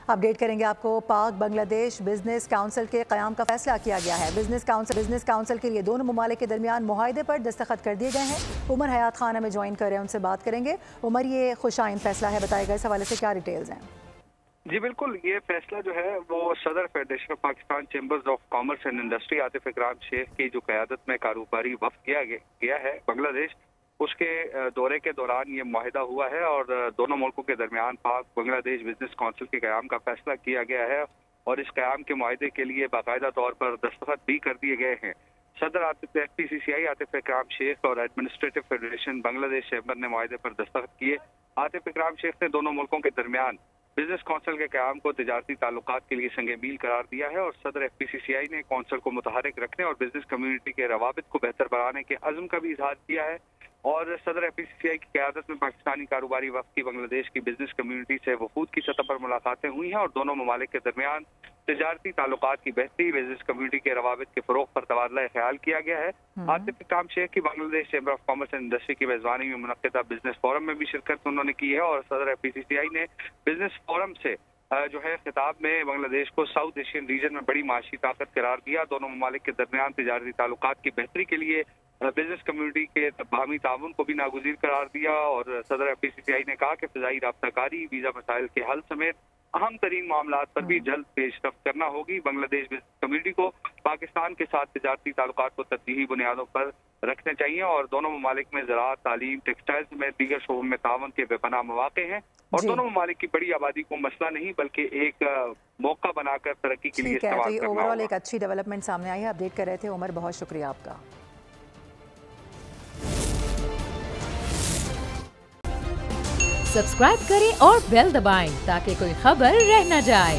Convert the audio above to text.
Update करेंगे आपको। पाक बांग्लादेश बिजनेस काउंसिल के क़याम का फैसला किया गया है। बिजनेस काउंसिल के लिए दोनों ममालिक के दरमियान मुआहदे पर दस्तखत कर दिए गए हैं। उमर हयात खान हमें ज्वाइन कर रहे हैं, उनसे बात करेंगे। उमर, ये खुशाइन फैसला है, बताएगा इस हवाले से क्या डिटेल्स हैं? जी बिल्कुल, ये फैसला जो है वो सदर federation of Pakistan chambers of commerce and industry Atif इकराम शेख की जो क़यादत में कारोबारी वफ़द किया गया है बांग्लादेश, उसके दौरे के दौरान ये मुआहिदा हुआ है और दोनों मुल्कों के दरमियान पाक बांग्लादेश बिजनेस काउंसिल के क़याम का फैसला किया गया है और इस क़याम के मुआहिदे के लिए बाकायदा तौर पर दस्तखत भी कर दिए गए हैं। सदर FPCCI आतिफ इकराम शेख और एडमिनिस्ट्रेटिव फेडरेशन बांग्लादेश चैम्बर ने मुआहिदे पर दस्तखत किए। आतिफ इकराम शेख ने दोनों मुल्कों के दरमियान बिजनेस काउंसिल के क़याम को तिजारती ताल्लुकात के लिए संग मील करार दिया है और सदर FPCCI ने काउंसिल को मुतहरिक रखने और बिजनेस कम्युनिटी के रवाबित को बेहतर बनाने के अज़्म का भी इजहार किया है। और सदर FPCCI की क़यादत में पाकिस्तानी कारोबारी वफ़द की बांग्लादेश की बिजनेस कम्युनिटी से वफूद की सतह पर मुलाकातें हुई हैं और दोनों ममालिक के दरमियान तिजारती ताल्लुकात की बेहतरी, बिजनेस कम्युनिटी के रवाबित के फ़रोग़ पर तबादला ख्याल किया गया है। आतिफ इकराम शेख की Bangladesh chamber of commerce and industry की मेज़बानी में मुनक़िदा बिजनेस फोरम में भी शिरकत उन्होंने की है और सदर FPCCI ने बिजनेस फोरम से जो है खिताब में बांग्लादेश को साउथ एशियन रीजन में बड़ी माशी ताकत करार दिया। दोनों ममालिक के दरमियान तिजारती ताल्लुकात की बेहतरी के लिए बिजनेस कम्युनिटी के बाहमी ताउन को भी नागुज़ीर करार दिया और सदर FPCCI ने कहा कि फ़िज़ाई राब्ताकारी, वीज़ा मसाइल के हल समेत अहम तरीन मामलात पर भी जल्द पेशरफ्त करना होगी। बांग्लादेश बिजनेस कम्युनिटी को पाकिस्तान के साथ तिजारती ताल्लुकात को तरजीही बुनियादों पर रखने चाहिए और दोनों ममालिक में ज़राअत, तालीम, टेक्सटाइल्स में दीगर शोबों में तावन के बेपनाह मौक़े हैं और दोनों ममालिक की बड़ी आबादी को मसला नहीं बल्कि एक मौका बनाकर तरक्की के लिए इस्तेमाल करना होगा। ओवरऑल एक अच्छी डेवलपमेंट सामने आई है, अपडेट कर रहे थे उमर, बहुत शुक्रिया आपका। सब्सक्राइब करें और बेल दबाएं ताकि कोई खबर रह न जाए।